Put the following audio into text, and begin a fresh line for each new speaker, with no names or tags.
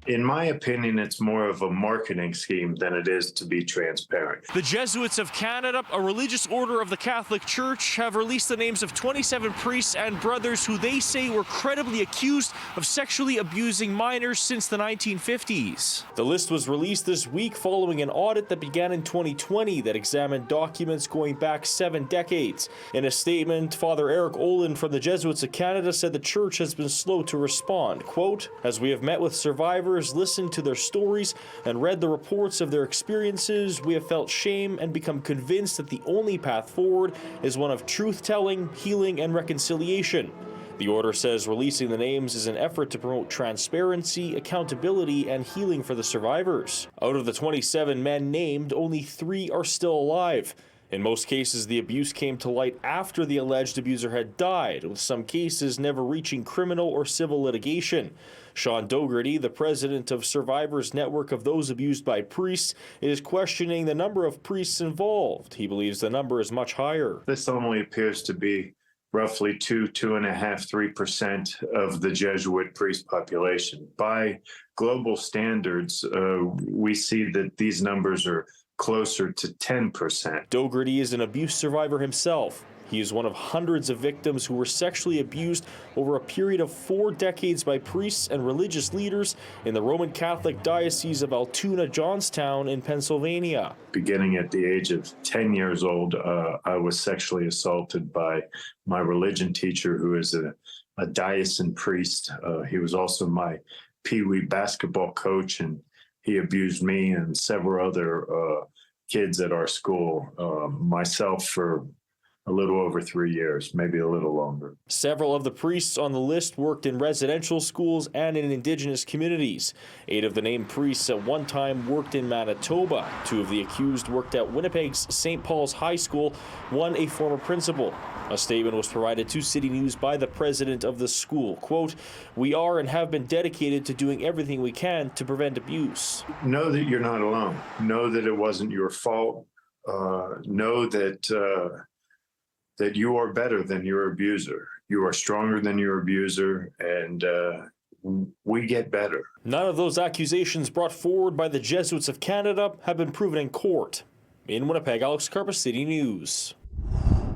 In my opinion, it's more of a marketing scheme than it is to be transparent.
The Jesuits of Canada, a religious order of the Catholic Church, have released the names of 27 priests and brothers who they say were credibly accused of sexually abusing minors since the 1950s. The list was released this week following an audit that began in 2020 that examined documents going back 7 decades. In a statement, Father Eric Olin from the Jesuits of Canada said the church has been slow to respond. Quote, "As we have met with survivors, listened to their stories, and read the reports of their experiences, we have felt shame and become convinced that the only path forward is one of truth-telling, healing, and reconciliation." The order says releasing the names is an effort to promote transparency, accountability, and healing for the survivors. Out of the 27 men named, only 3 are still alive. In most cases, the abuse came to light after the alleged abuser had died, with some cases never reaching criminal or civil litigation. Sean Dougherty, the president of Survivors Network of Those Abused by Priests, is questioning the number of priests involved. He believes the number is much higher.
This only appears to be roughly 2.5, 3% of the Jesuit priest population. By global standards, we see that these numbers are closer to 10%.
Dougherty is an abuse survivor himself. He is one of hundreds of victims who were sexually abused over a period of 4 decades by priests and religious leaders in the Roman Catholic Diocese of Altoona, Johnstown in Pennsylvania.
Beginning at the age of 10 years old, I was sexually assaulted by my religion teacher, who is a diocesan priest. He was also my Pee Wee basketball coach, and he abused me and several other kids at our school, myself for a little over 3 years, maybe a little longer.
Several of the priests on the list worked in residential schools and in Indigenous communities. 8 of the named priests at one time worked in Manitoba. 2 of the accused worked at Winnipeg's St. Paul's High School, 1 a former principal. A statement was provided to City News by the president of the school. Quote, "We are and have been dedicated to doing everything we can to prevent abuse."
Know that you're not alone. Know that it wasn't your fault. Know that you are better than your abuser. You are stronger than your abuser, and we get better.
None of those accusations brought forward by the Jesuits of Canada have been proven in court. In Winnipeg, Alex Karpa, City News.